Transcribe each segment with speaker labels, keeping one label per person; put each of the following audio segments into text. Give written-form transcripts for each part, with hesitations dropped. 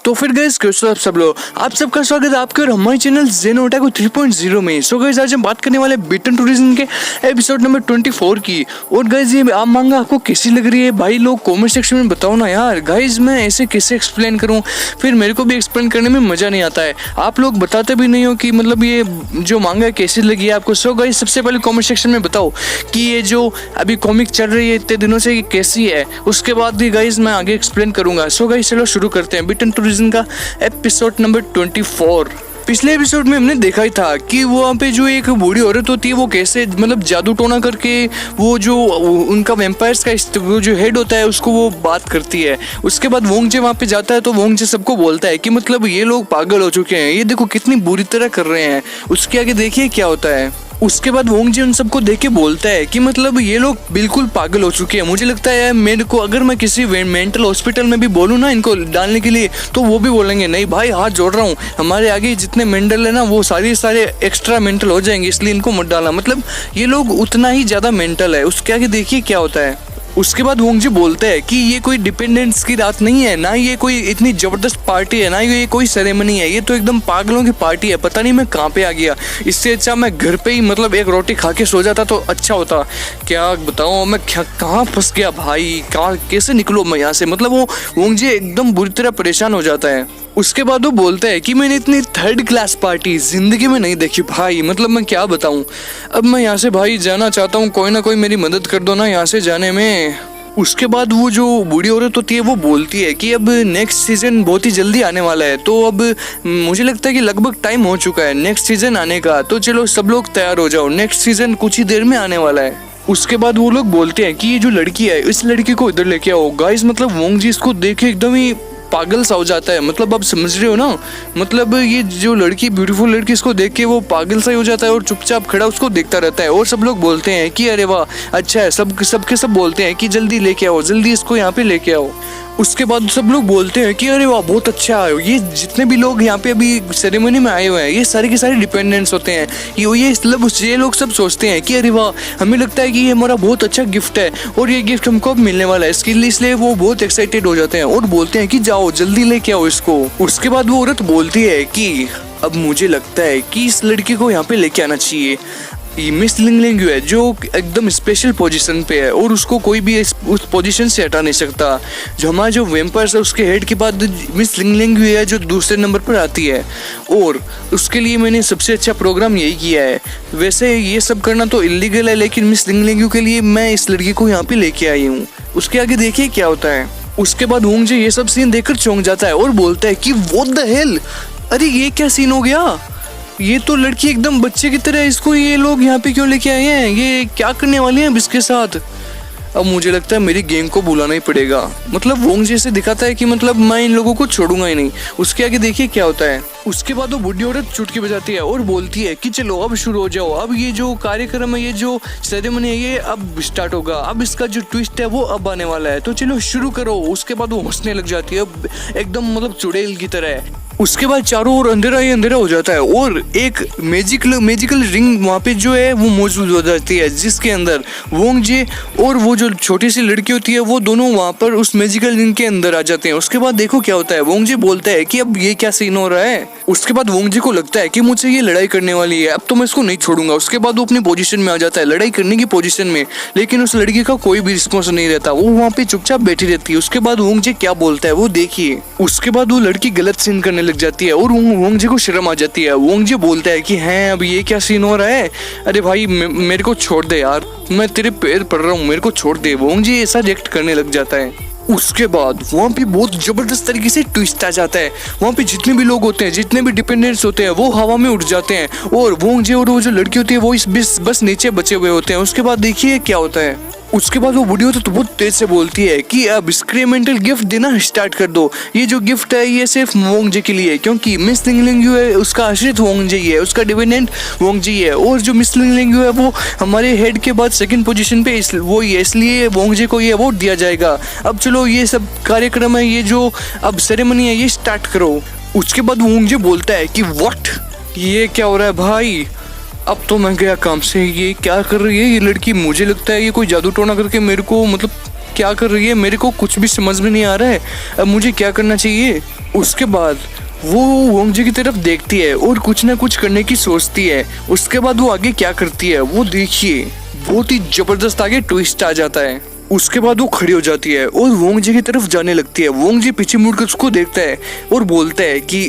Speaker 1: तो फिर गाइस कैसे हो आप सब लोग, आप सबका स्वागत है आपके और हमारे चैनल ज़ेनो ओटाकू 3.0 में। सो गाइस आज हम बात करने वाले बिटन टूरिज्म के एपिसोड नंबर 24 की। और गाइस ये आप मांगा आपको कैसी लग रही है भाई, लोग कमेंट सेक्शन में बताओ ना यार। गाइस मैं ऐसे कैसे एक्सप्लेन करूं, फिर मेरे को भी एक्सप्लेन करने में मज़ा नहीं आता है। आप लोग बताते भी नहीं हो कि मतलब ये जो मांगा कैसी लगी है आपको। सो गाइस सबसे पहले कॉमेंट सेक्शन में बताओ कि ये जो अभी कॉमिक चल रही है इतने दिनों से ये कैसी है, उसके बाद भी गाइस मैं आगे एक्सप्लेन करूंगा। सो गाइस चलो शुरू करते हैं बिटन टूरिज्म का एपिसोड नंबर 24। पिछले एपिसोड में हमने देखा ही था कि वहाँ पे जो एक बूढ़ी औरत होती है वो कैसे मतलब जादू टोना करके वो जो उनका वैम्पायर्स का वो जो हेड होता है उसको वो बात करती है। उसके बाद वोंगजे वहाँ पे जाता है तो वोंगजे सबको बोलता है कि मतलब ये लोग पागल हो चुके हैं, ये देखो कितनी बुरी तरह कर रहे हैं। उसके आगे देखिए क्या होता है। उसके बाद वोंगजे उन सबको देख के बोलता है कि मतलब ये लोग बिल्कुल पागल हो चुके हैं। मुझे लगता है मेरे को अगर मैं किसी मेंटल हॉस्पिटल में भी बोलूँ ना इनको डालने के लिए तो वो भी बोलेंगे नहीं भाई हाथ जोड़ रहा हूँ, हमारे आगे जितने मेंटल है ना वो सारे एक्स्ट्रा मेंटल हो जाएंगे, इसलिए इनको मत डालना। मतलब ये लोग उतना ही ज़्यादा मेंटल है। उसके आगे देखिए क्या होता है। उसके बाद वोंगजे बोलते हैं कि ये कोई डिपेंडेंस की रात नहीं है, ना ये कोई इतनी ज़बरदस्त पार्टी है, ना ये कोई सेरेमनी है, ये तो एकदम पागलों की पार्टी है। पता नहीं मैं कहाँ पे आ गया, इससे अच्छा मैं घर पे ही मतलब एक रोटी खा के सो जाता तो अच्छा होता। क्या बताऊँ मैं कहाँ फंस गया भाई, कहाँ कैसे निकलो मैं यहाँ से। मतलब वो वोंगजे एकदम बुरी तरह परेशान हो जाता है। उसके बाद वो बोलता है कि मैंने इतनी थर्ड क्लास पार्टी ज़िंदगी में नहीं देखी भाई, मतलब मैं क्या बताऊं। अब मैं यहाँ से भाई जाना चाहता हूँ, कोई ना कोई मेरी मदद कर दो ना यहाँ से जाने में। उसके बाद वो जो बूढ़ी औरत होती है वो बोलती है कि अब नेक्स्ट सीज़न बहुत ही जल्दी आने वाला है, तो अब मुझे लगता है कि लगभग टाइम हो चुका है नेक्स्ट सीज़न आने का, तो चलो सब लोग तैयार हो जाओ, नेक्स्ट सीज़न कुछ ही देर में आने वाला है। उसके बाद वो लोग बोलते हैं कि ये जो लड़की है इस लड़की को इधर लेके आओ। गाइस मतलब वोंगजी इसको देखे एकदम ही पागल सा हो जाता है। मतलब आप समझ रहे हो ना, मतलब ये जो लड़की ब्यूटीफुल लड़की इसको देख के वो पागल सा ही हो जाता है और चुपचाप खड़ा उसको देखता रहता है। और सब लोग बोलते हैं कि अरे वाह अच्छा है, सब बोलते हैं कि जल्दी लेके आओ, जल्दी इसको यहाँ पे लेके आओ। उसके बाद सब लोग बोलते हैं कि अरे वाह बहुत अच्छा है। ये जितने भी लोग यहाँ पे अभी सेरेमनी में आए हुए हैं ये सारे के सारे डिपेंडेंट्स होते हैं। ये लोग सब सोचते हैं कि अरे वाह हमें लगता है कि ये हमारा बहुत अच्छा गिफ्ट है और ये गिफ्ट हमको अब मिलने वाला है, इसलिए वो बहुत एक्साइटेड हो जाते हैं और बोलते हैं कि जाओ जल्दी लेके आओ इसको। उसके बाद वो औरत बोलती है कि अब मुझे लगता है कि इस लड़की को यहाँ पे लेके आना चाहिए। ये मिस लिंगलिंग है जो एकदम स्पेशल पोजीशन पे है और उसको कोई भी उस पोजीशन से हटा नहीं सकता। जो हमारा जो वेम्पायर्स है उसके हेड के बाद मिस लिंगलिंग है जो दूसरे नंबर पर आती है और उसके लिए मैंने सबसे अच्छा प्रोग्राम यही किया है। वैसे ये सब करना तो इलीगल है लेकिन मिस लिंगलिंग के लिए मैं इस लड़की को यहाँ पे लेके आई हूँ। उसके आगे देखिए क्या होता है। उसके बाद वोंगजे ये सब सीन देखकर चौंक जाता है और बोलता है कि व्हाट द हेल, अरे ये क्या सीन हो गया, ये तो लड़की एकदम बच्चे की तरह, इसको ये लोग यहाँ पे क्यों लेके आए हैं, ये क्या करने वाले हैं अब इसके साथ। अब मुझे लगता है मेरी गैंग को बुलाना ही पड़ेगा। मतलब वोंगजे से दिखाता है कि मतलब मैं इन लोगों को छोड़ूंगा ही नहीं। उसके आगे देखिए क्या होता है। उसके बाद वो बुढ़ी औरत चुटकी बजाती है और बोलती है कि चलो अब शुरू हो जाओ, अब ये जो कार्यक्रम है, ये जो सेरेमनी है ये अब स्टार्ट होगा, अब इसका जो ट्विस्ट है वो अब आने वाला है, तो चलो शुरू करो। उसके बाद वो हंसने लग जाती है एकदम मतलब चुड़ैल की तरह। उसके बाद चारों ओर अंधेरा ही अंधेरा हो जाता है और एक मैजिकल रिंग वहाँ पे जो है वो मौजूद हो जाती है जिसके अंदर वोंगजे और वो जो छोटी सी लड़की होती है वो दोनों वहाँ पर उस मैजिकल रिंग के अंदर आ जाते हैं। उसके बाद देखो क्या होता है। वोंगजे बोलता है कि अब ये क्या सीन हो रहा है। उसके बाद वोंगजे को लगता है कि मुझसे ये लड़ाई करने वाली है, अब तो मैं इसको नहीं छोड़ूंगा। उसके बाद वो अपनी पोजीशन में आ जाता है लड़ाई करने की पोजीशन में, लेकिन उस लड़की का कोई भी रिस्पॉन्स नहीं रहता, वो वहाँ पे चुपचाप बैठी रहती है। उसके बाद वोंगजे क्या बोलता है वो देखिए। उसके बाद वो लड़की गलत सीन करने लग जाती है और वोंगजे को शर्म आ जाती है। वोंगजे बोलता है कि हैं अब ये क्या सीन हो रहा है, अरे भाई मेरे को छोड़ दे यार, मैं तेरे पैर पड़ रहा हूँ, मेरे को छोड़ दे। वोंगजे ऐसा रिएक्ट करने लग जाता है। उसके बाद वहाँ पे बहुत जबरदस्त तरीके से ट्विस्ट आ जाता है। वहाँ पे जितने भी लोग होते हैं, जितने भी डिपेंडेंट्स होते हैं वो हवा में उड़ जाते हैं और वोंगजे और वो जो लड़की होती है वो बस नीचे बचे हुए होते हैं। उसके बाद देखिए क्या होता है। उसके बाद वो बूढ़ी होती है तो बहुत तेज से बोलती है कि अब एक्सपेरिमेंटल गिफ्ट देना स्टार्ट कर दो। ये जो गिफ्ट है ये सिर्फ वोंगजे के लिए है क्योंकि मिस लिंगलिंग है उसका आश्रित वोंगजे ही है, उसका डिपेंडेंट वोंगजे ही है और जो मिस लिंगलिंग है वो हमारे हेड के बाद सेकंड पोजीशन पे वो ही है, इसलिए वोंगजे को ये अवार्ड दिया जाएगा। अब चलो ये सब कार्यक्रम है, ये जो अब सेरेमनी है ये स्टार्ट करो। उसके बाद वोंगजे बोलता है कि व्हाट, ये क्या हो रहा है भाई, अब तो मैं गया काम से, ये क्या कर रही है ये लड़की। मुझे लगता है ये कोई जादू टोना करके मेरे को मतलब क्या कर रही है, मेरे को कुछ भी समझ में नहीं आ रहा है, अब मुझे क्या करना चाहिए। उसके बाद वो वोंग जी की तरफ देखती है और कुछ ना कुछ करने की सोचती है। उसके बाद वो आगे क्या करती है वो देखिए, बहुत ही जबरदस्त आगे ट्विस्ट आ जाता है। उसके बाद वो खड़ी हो जाती है और वोंग जी की तरफ जाने लगती है। वोंग जी पीछे मुड़कर उसको देखता है और बोलता है कि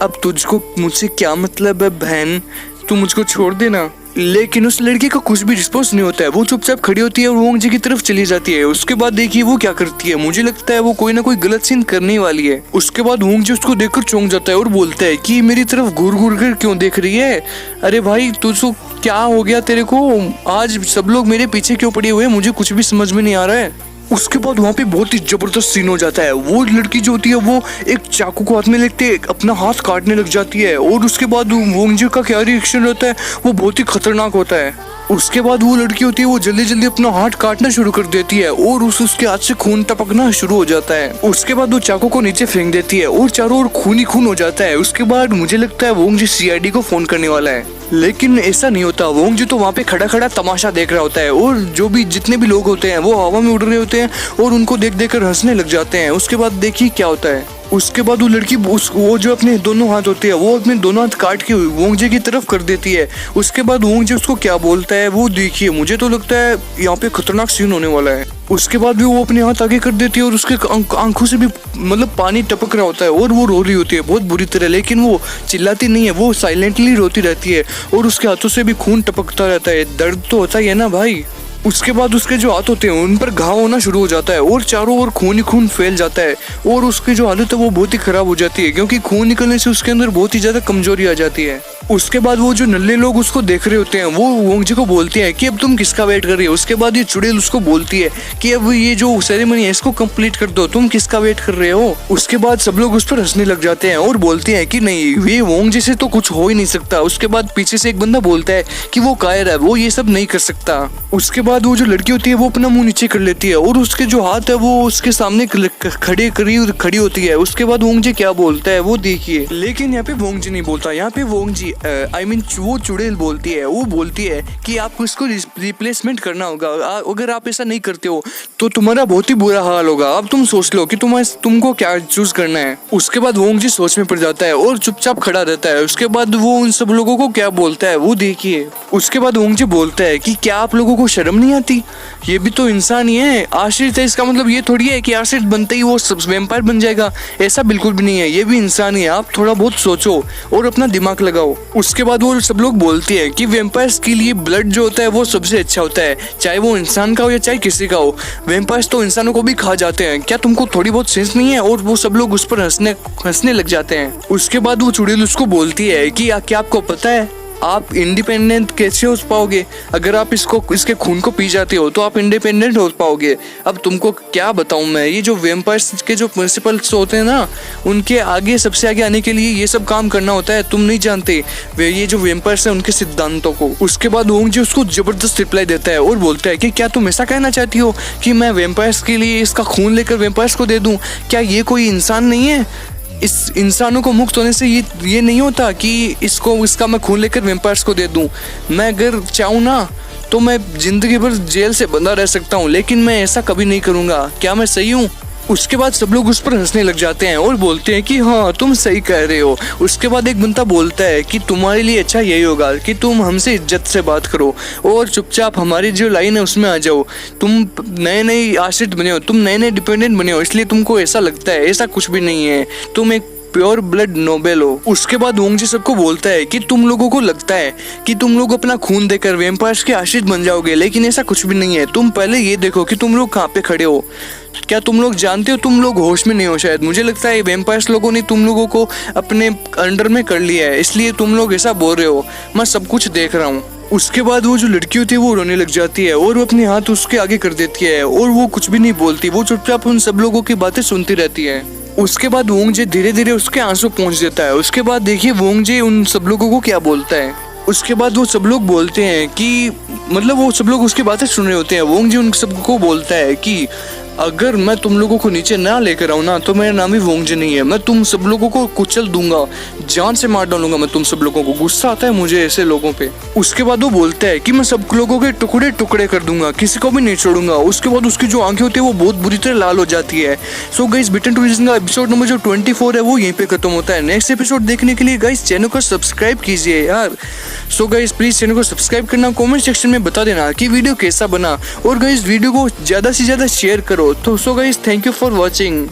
Speaker 1: अब तुझको मुझसे क्या मतलब है बहन, तू मुझको छोड़ देना। लेकिन उस लड़की का कुछ भी रिस्पॉन्स नहीं होता है। वो चुपचाप खड़ी होती है और वोंग जी की तरफ चली जाती है। उसके बाद देखिए वो क्या करती है, मुझे लगता है वो कोई ना कोई गलत सीन करने वाली है। उसके बाद वोंग जी उसको देखकर चौंक जाता है और बोलता है कि मेरी तरफ घूर घूर कर क्यों देख रही है, अरे भाई तुझको क्या हो गया, तेरे को आज सब लोग मेरे पीछे क्यों पड़े हुए हैं, मुझे कुछ भी समझ में नहीं आ रहा है। उसके बाद वहाँ पे बहुत ही जबरदस्त सीन हो जाता है। वो लड़की जो होती है वो एक चाकू को हाथ में लेते अपना हाथ काटने लग जाती है और उसके बाद वोंग जी का क्या रिएक्शन होता है वो बहुत ही खतरनाक होता है। उसके बाद वो लड़की होती है वो जल्दी जल्दी अपना हाथ काटना शुरू कर देती है और उसके हाथ से खून टपकना शुरू हो जाता है। उसके बाद वो चाकू को नीचे फेंक देती है और चारों ओर खून ही खून हो जाता है। उसके बाद मुझे लगता है वोंग जी सीआईडी को फोन करने वाला है, लेकिन ऐसा नहीं होता। वोंग जी तो वहाँ पे खड़ा खड़ा तमाशा देख रहा होता है और जो भी जितने भी लोग होते हैं वो हवा में उड़ रहे होते हैं और उनको देख देख कर हंसने लग जाते हैं। उसके बाद देखिए क्या होता है। उसके बाद वो लड़की वो जो अपने दोनों हाथ होते हैं वो अपने दोनों हाथ काट के वोंग जी की तरफ कर देती है। उसके बाद वोंग जी उसको क्या बोलता है वो देखिए, मुझे तो लगता है यहाँ पे खतरनाक सीन होने वाला है। उसके बाद भी वो अपने हाथ आगे कर देती है और उसके आंखों से भी मतलब पानी टपक रहा होता है और वो रो रही होती है बहुत बुरी तरह, लेकिन वो चिल्लाती नहीं है, वो साइलेंटली रोती रहती है और उसके हाथों से भी खून टपकता रहता है। दर्द तो होता ही है ना भाई। उसके बाद उसके जो हाथ होते हैं उन पर घाव होना शुरू हो जाता है और चारों ओर खून ही खून फैल जाता है और उसकी जो हालत है वो बहुत ही खराब हो जाती है क्योंकि खून निकलने से उसके अंदर बहुत ही ज्यादा कमजोरी आ जाती है। उसके बाद वो जो नल्ले लोग उसको देख रहे होते हैं वो वोंग जी को बोलते हैं कि अब तुम किसका वेट कर रही हो। उसके बाद ये चुड़ैल उसको बोलती है कि अब ये जो सेरेमनी है इसको कंप्लीट कर दो, तुम किसका वेट कर रहे हो। उसके बाद सब लोग उस पर हंसने लग जाते हैं और बोलते हैं कि नहीं ये वोंग जी से तो कुछ हो ही नहीं सकता। उसके बाद पीछे से एक बंदा बोलता है कि वो कायर है, वो ये सब नहीं कर सकता। उसके बाद वो जो लड़की होती है वो अपना मुंह नीचे कर लेती है और उसके जो हाथ है वो उसके सामने खड़ी होती है। उसके बाद वोंग जी क्या बोलता है वो देखिए, लेकिन यहाँ पे वोंग जी नहीं बोलता, यहाँ पे वोंग जी आई मीन वो चुड़ैल बोलती है। वो बोलती है कि आपको इसको रिप्लेसमेंट करना होगा, अगर आप ऐसा नहीं करते हो तो तुम्हारा बहुत ही बुरा हाल होगा। अब तुम सोच लो कि तुमको क्या चूज करना है। उसके बाद वोंग जी सोच में पड़ जाता है और चुपचाप खड़ा रहता है। उसके बाद वो उन सब लोगों को क्या बोलता है वो देखिए। उसके बाद वोंग जी बोलता है कि क्या आप लोगों को शर्म नहीं आती, ये भी तो इंसान ही है, आश्रित है, इसका मतलब ये थोड़ी है कि आश्रित बनते ही वो वैम्पायर बन जाएगा, ऐसा बिल्कुल भी नहीं है, ये भी इंसान ही है, आप थोड़ा बहुत सोचो और अपना दिमाग लगाओ। उसके बाद वो सब लोग बोलते हैं कि वैम्पायर्स के लिए ब्लड जो होता है वो सबसे अच्छा होता है, चाहे वो इंसान का हो या चाहे किसी का हो, वैम्पायर्स तो इंसानों को भी खा जाते हैं, क्या तुमको थोड़ी बहुत सेंस नहीं है। और वो सब लोग उस पर हंसने लग जाते हैं। उसके बाद वो चुड़ैल उसको बोलती है कि क्या आपको पता है आप इंडिपेंडेंट कैसे हो पाओगे, अगर आप इसके खून को पी जाते हो तो आप इंडिपेंडेंट हो पाओगे। अब तुमको क्या बताऊं मैं, ये जो वैम्पायर्स के जो प्रिंसिपल्स होते हैं ना उनके आगे सबसे आगे आने के लिए ये सब काम करना होता है, तुम नहीं जानते ये जो वैम्पायर्स हैं उनके सिद्धांतों को। उसके बाद वोंग जी उसको जबरदस्त रिप्लाई देता है और बोलता है कि क्या तुम ऐसा कहना चाहती हो कि मैं वैम्पायर्स के लिए इसका खून लेकर वैम्पायर्स को दे दूं, क्या ये कोई इंसान नहीं है, इस इंसानों को मुक्त होने से ये नहीं होता कि इसका मैं खून लेकर वैम्पायर्स को दे दूं। मैं अगर चाहूँ ना तो मैं जिंदगी भर जेल से बंधा रह सकता हूँ, लेकिन मैं ऐसा कभी नहीं करूँगा, क्या मैं सही हूँ। उसके बाद सब लोग उस पर हंसने लग जाते हैं और बोलते हैं कि हाँ तुम सही कह रहे हो। उसके बाद एक बंदा बोलता है कि तुम्हारे लिए अच्छा यही होगा कि तुम हमसे इज्जत से बात करो और चुपचाप हमारी जो लाइन है उसमें आ जाओ। तुम नए आश्रित बने हो, तुम नए डिपेंडेंट बने हो, इसलिए तुमको ऐसा लगता है, ऐसा कुछ भी नहीं है, तुम एक प्योर ब्लड नोबेल हो। उसके बाद वोंग जी सबको बोलता है कि तुम लोगों को लगता है कि तुम लोग अपना खून देकर वैम्पायर्स के आश्रित बन जाओगे, लेकिन ऐसा कुछ भी नहीं है। तुम पहले ये देखो कि तुम लोग कहाँ पे खड़े हो, क्या तुम लोग जानते हो तुम लोग होश में नहीं हो शायद। मुझे लगता है वैम्पायर्स लोगों ने तुम लोगों को अपने अंडर में कर लिया है, इसलिए तुम लोग ऐसा बोल रहे हो, मैं सब कुछ देख रहा हूँ। उसके बाद वो जो लड़की होती है वो रोने लग जाती है और वो अपने हाथ उसके आगे कर देती है और वो कुछ भी नहीं बोलती, वो चुपचाप उन सब लोगों की बातें सुनती रहती है। उसके बाद वोंग जी धीरे धीरे उसके आंसू पहुंच देता है। उसके बाद देखिए वोंग जी उन सब लोगों को क्या बोलता है। उसके बाद वो सब लोग बोलते हैं कि मतलब वो सब लोग उसकी बातें सुन रहे होते हैं। वोंग जी उन सबको बोलता है कि अगर मैं तुम लोगों को नीचे ना लेकर आऊँ ना तो मेरा नाम ही वोंगजे नहीं है। मैं तुम सब लोगों को कुचल दूंगा, जान से मार डालूंगा मैं तुम सब लोगों को। गुस्सा आता है मुझे ऐसे लोगों पे। उसके बाद वो बोलता है कि मैं सब लोगों के टुकड़े टुकड़े कर दूंगा, किसी को भी नहीं छोड़ूंगा। उसके बाद उसकी जो आंखें होती है वो बहुत बुरी तरह लाल हो जाती है। सो गाइस बिटन टू रीजन का एपिसोड नंबर जो 24 है वो यहीं पे खत्म होता है। नेक्स्ट एपिसोड देखने के लिए गाइस चैनल को सब्सक्राइब कीजिए यार। सो गाइस प्लीज चैनल को सब्सक्राइब करना, कमेंट सेक्शन में बता देना कि वीडियो कैसा बना, और गाइस वीडियो को ज्यादा से ज्यादा शेयर करो। तो so guys thank you for watching.